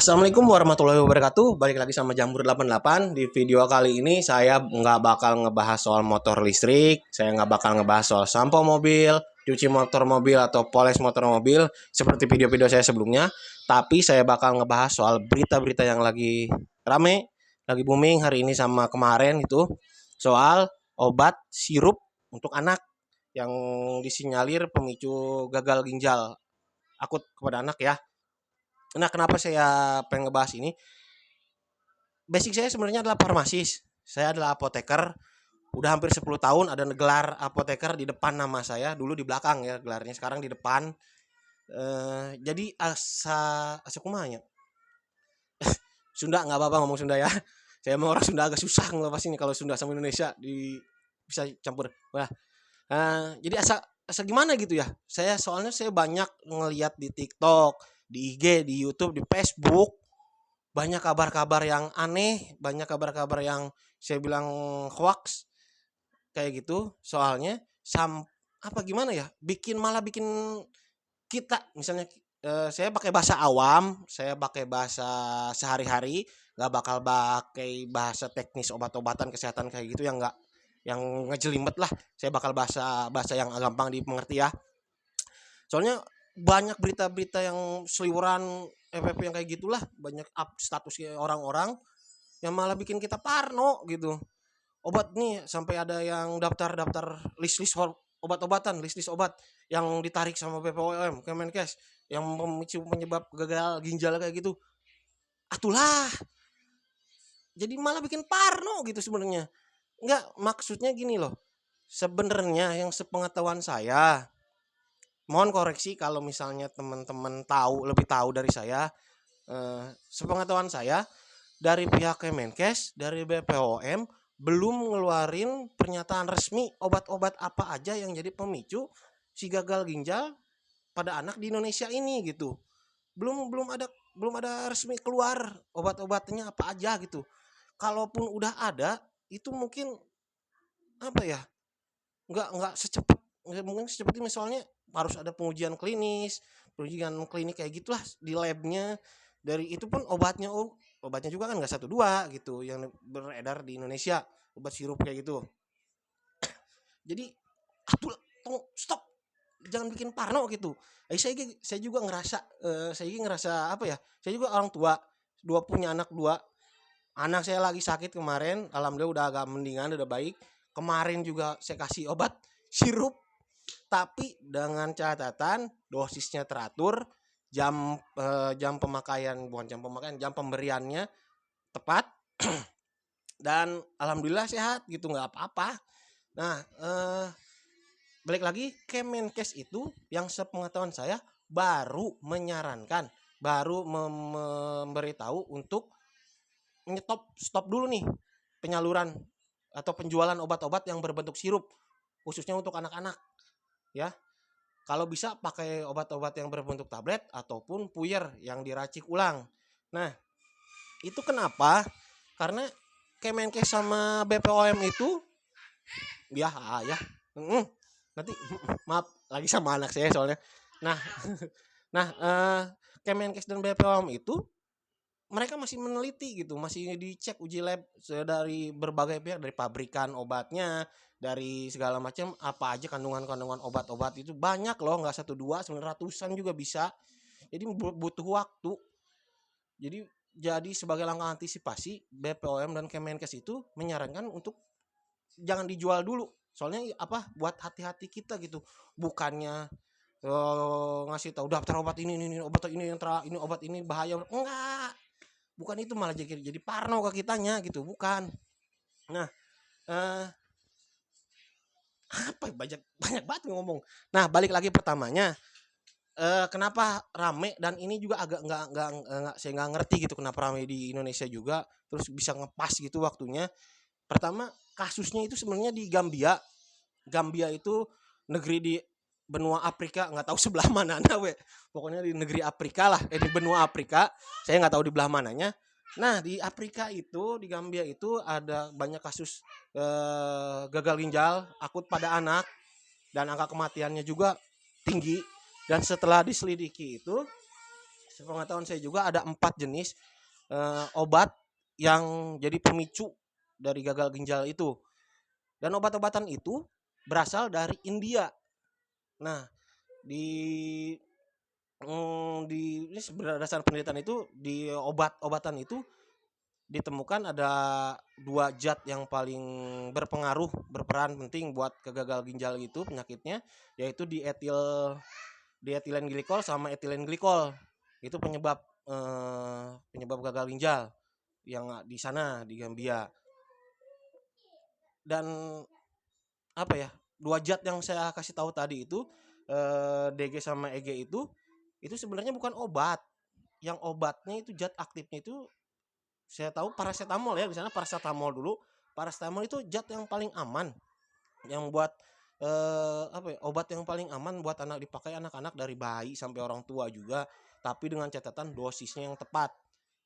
Assalamualaikum warahmatullahi wabarakatuh. Balik lagi sama Jambur 88. Di video kali ini saya nggak bakal ngebahas soal motor listrik. Saya nggak bakal ngebahas soal sampo mobil, cuci motor mobil, atau poles motor mobil seperti video-video saya sebelumnya. Tapi saya bakal ngebahas soal berita-berita yang lagi rame, lagi booming hari ini sama kemarin itu. Soal obat sirup untuk anak yang disinyalir pemicu gagal ginjal akut kepada anak ya. Nah, kenapa saya pengen ngebahas ini? Basic saya sebenarnya adalah farmasis. Saya adalah apoteker. Udah hampir 10 tahun ada gelar apoteker di depan nama saya. Dulu di belakang ya gelarnya, sekarang di depan. Jadi asa kumanya. Sunda nggak apa-apa ngomong Sunda ya. Saya emang orang Sunda agak susah ngelepas ini kalau Sunda sama Indonesia bisa campur. Wah, jadi asa gimana gitu ya. Soalnya saya banyak ngelihat di TikTok, di IG, di YouTube, di Facebook, banyak kabar-kabar yang aneh, banyak kabar-kabar yang saya bilang hoax kayak gitu. Soalnya apa gimana ya? Malah bikin kita misalnya saya pakai bahasa awam, saya pakai bahasa sehari-hari, nggak bakal pakai bahasa teknis obat-obatan kesehatan kayak gitu yang ngejelimet lah. Saya bakal bahasa bahasa yang gampang dimengerti ya. Soalnya banyak berita-berita yang seliweran FFP yang kayak gitulah, banyak up statusnya orang-orang yang malah bikin kita parno gitu. Obat nih sampai ada yang daftar-daftar list-list obat-obatan, list-list obat yang ditarik sama BPOM, Kemenkes yang memicu penyebab gagal ginjal kayak gitu. Atulah. Jadi malah bikin parno gitu sebenarnya. Enggak, maksudnya gini loh. Sebenarnya yang sepengetahuan saya, mohon koreksi kalau misalnya teman-teman lebih tahu dari saya. Sepengetahuan saya dari pihak Kemenkes, dari BPOM belum ngeluarin pernyataan resmi obat-obat apa aja yang jadi pemicu si gagal ginjal pada anak di Indonesia ini gitu. Belum ada resmi keluar obat-obatnya apa aja gitu. Kalaupun udah ada, itu mungkin apa ya? Nggak secepat, mungkin secepat misalnya harus ada pengujian klinik kayak gitulah di labnya. Dari itu pun obatnya juga kan nggak satu dua gitu yang beredar di Indonesia, obat sirup kayak gitu. Jadi atuh, stop, jangan bikin parno gitu. Saya juga ngerasa apa ya, saya juga orang tua, punya anak dua. Anak saya lagi sakit kemarin, alhamdulillah udah agak mendingan, udah baik. Kemarin juga saya kasih obat sirup, tapi dengan catatan dosisnya teratur, jam pemakaian, bukan jam pemakaian, jam pemberiannya tepat, dan alhamdulillah sehat gitu, nggak apa-apa. Nah, balik lagi, Kemenkes itu yang sepengetahuan saya baru menyarankan, baru memberitahu untuk stop dulu nih penyaluran atau penjualan obat-obat yang berbentuk sirup, khususnya untuk anak-anak ya. Kalau bisa pakai obat-obat yang berbentuk tablet ataupun puyer yang diracik ulang. Nah, itu kenapa? Karena Kemenkes sama BPOM itu ya nanti maaf lagi sama anak saya soalnya. Nah, nah Kemenkes dan BPOM itu mereka masih meneliti gitu, masih dicek uji lab dari berbagai pihak, dari pabrikan obatnya, dari segala macam apa aja kandungan-kandungan obat-obat itu banyak loh, nggak satu dua, sebenarnya ratusan juga bisa. Jadi butuh waktu. Jadi sebagai langkah antisipasi, BPOM dan Kemenkes itu menyarankan untuk jangan dijual dulu. Soalnya apa? Buat hati-hati kita gitu. Bukannya ngasih tahu daftar obat ini obat ini ini obat ini bahaya. Enggak. Bukan itu, malah jadi parno ke kitanya gitu, bukan. Nah, apa banyak banget ngomong. Nah, balik lagi pertamanya, kenapa rame, dan ini juga agak nggak saya nggak ngerti gitu kenapa rame di Indonesia juga, terus bisa ngepas gitu waktunya. Pertama, kasusnya itu sebenarnya di Gambia. Gambia itu negeri di benua Afrika, nggak tahu sebelah mananya pokoknya di negeri Afrika lah, di benua Afrika, saya nggak tahu di belah mananya. Nah, di Afrika itu, di Gambia itu ada banyak kasus gagal ginjal akut pada anak, dan angka kematiannya juga tinggi. Dan setelah diselidiki itu, sepengetahuan saya juga ada 4 jenis obat yang jadi pemicu dari gagal ginjal itu. Dan obat-obatan itu berasal dari India. Nah, di ini berdasarkan penelitian itu di obat-obatan itu ditemukan ada 2 zat yang paling berperan penting buat kegagal ginjal itu penyakitnya, yaitu dietilen glikol sama etilen glikol. Itu penyebab gagal ginjal yang di sana di Gambia. Dan apa ya? 2 zat yang saya kasih tahu tadi itu DG sama EG itu sebenarnya bukan obat. Yang obatnya itu zat aktifnya itu saya tahu paracetamol ya, di sana paracetamol dulu. Paracetamol itu zat yang paling aman yang buat apa ya, obat yang paling aman buat anak dipakai anak-anak dari bayi sampai orang tua juga, tapi dengan catatan dosisnya yang tepat.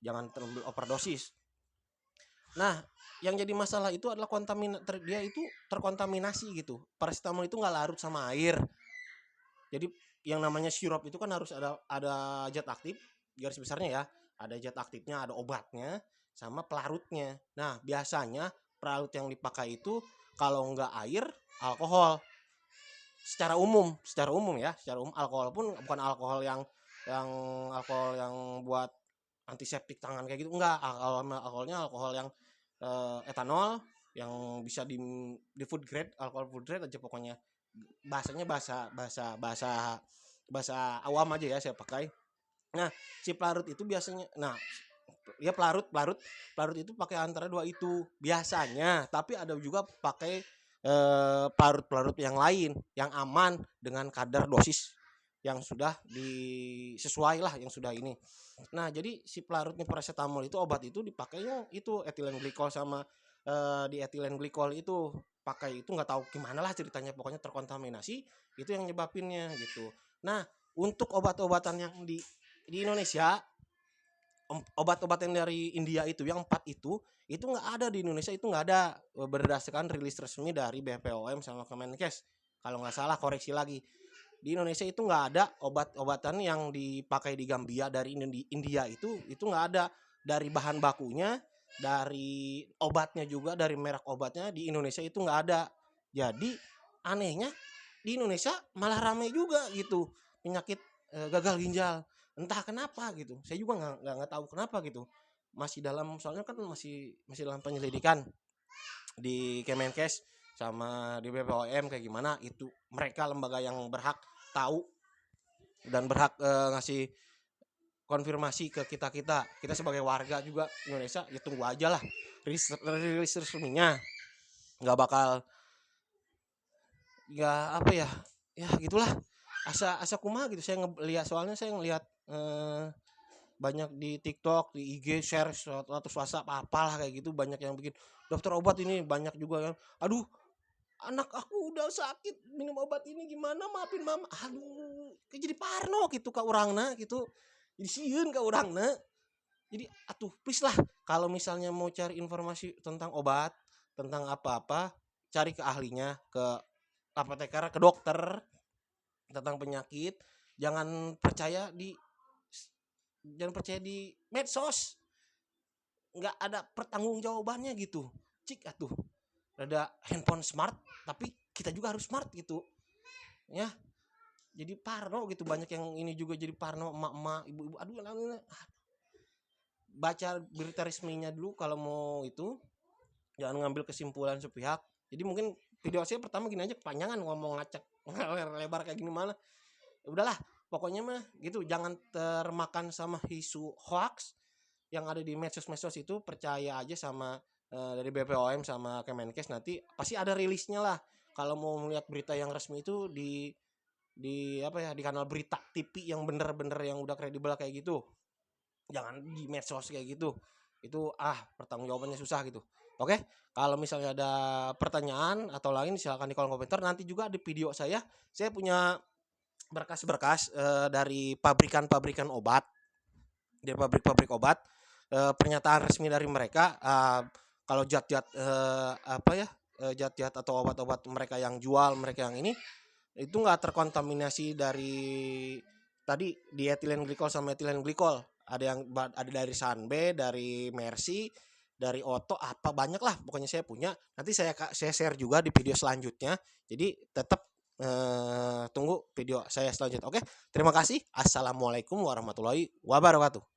Jangan terlalu overdosis. Nah, yang jadi masalah itu adalah dia itu terkontaminasi gitu. Paracetamol itu nggak larut sama air. Jadi yang namanya sirup itu kan harus ada zat aktif, garis besarnya ya. Ada zat aktifnya, ada obatnya, sama pelarutnya. Nah, biasanya pelarut yang dipakai itu kalau nggak air, alkohol. Secara umum ya, secara umum alkohol pun bukan yang alkohol yang buat antiseptik tangan kayak gitu, enggak. Alkoholnya alkohol yang etanol yang bisa di food grade, alkohol food grade aja pokoknya. Bahasanya bahasa awam aja ya saya pakai. Nah, si pelarut itu biasanya ya pelarut itu pakai antara 2 itu biasanya, tapi ada juga pakai pelarut-pelarut yang lain yang aman dengan kadar dosis yang sudah sesuai lah yang sudah ini. Nah, jadi si pelarutnya paracetamol itu obat itu dipakainya itu etilen glikol sama di etilen glikol itu pakai itu nggak tahu gimana lah ceritanya, pokoknya terkontaminasi itu yang nyebabinnya gitu. Nah, untuk obat-obatan yang di Indonesia, obat-obatan dari India itu yang 4 itu nggak ada di Indonesia, itu nggak ada berdasarkan rilis resmi dari BPOM sama Kemenkes. Kalau nggak salah koreksi lagi. Di Indonesia itu nggak ada obat-obatan yang dipakai di Gambia dari India itu nggak ada. Dari bahan bakunya, dari obatnya juga, dari merek obatnya di Indonesia itu nggak ada. Jadi anehnya di Indonesia malah ramai juga gitu penyakit gagal ginjal. Entah kenapa gitu, saya juga nggak tahu kenapa gitu. Soalnya kan masih dalam penyelidikan di Kemenkes sama di BPOM kayak gimana itu, mereka lembaga yang berhak tahu dan berhak ngasih konfirmasi ke kita sebagai warga juga Indonesia. Ya tunggu aja lah rilis resminya, nggak bakal ya apa ya gitulah, asa kumaha gitu. Saya ngelihat banyak di TikTok, di IG share atau WhatsApp apalah kayak gitu, banyak yang bikin daftar obat ini, banyak juga yang aduh anak aku udah sakit minum obat ini gimana, maafin mama. Aduh, kayak jadi parno gitu ka urangna gitu, jadi sieun ka urangna. Jadi atuh please lah, kalau misalnya mau cari informasi tentang obat, tentang apa-apa, cari ke ahlinya, ke apoteker, ke dokter tentang penyakit. Jangan percaya di medsos, nggak ada pertanggungjawabannya gitu. Cik atuh ada handphone smart, tapi kita juga harus smart gitu ya. Jadi parno gitu, banyak yang ini juga jadi parno, emak-emak, ibu-ibu. Aduh, baca berita resminya dulu kalau mau itu, jangan ngambil kesimpulan sepihak. Jadi mungkin video saya pertama gini aja, kepanjangan ngomong ngacak lebar kayak gini malah. Udahlah, pokoknya mah gitu, jangan termakan sama isu hoax yang ada di medsos itu. Percaya aja sama dari BPOM sama Kemenkes, nanti pasti ada rilisnya lah. Kalau mau melihat berita yang resmi itu di apa ya, di kanal berita TV yang bener-bener yang udah kredibel kayak gitu. Jangan di medsos kayak gitu. Itu pertanggungjawabannya susah gitu. Oke, kalau misalnya ada pertanyaan atau lain silakan di kolom komentar. Nanti juga di video saya punya berkas-berkas dari pabrikan obat, dari pabrik obat, pernyataan resmi dari mereka kalau zat-zat zat-zat atau obat-obat mereka yang jual, mereka yang ini itu nggak terkontaminasi dari tadi dietilen glikol sama etilen glikol. Ada dari Sanbe, dari Mercy, dari Otto, apa banyak lah pokoknya saya punya. Nanti saya share juga di video selanjutnya. Jadi tetap tunggu video saya selanjutnya. Oke, terima kasih. Assalamualaikum warahmatullahi wabarakatuh.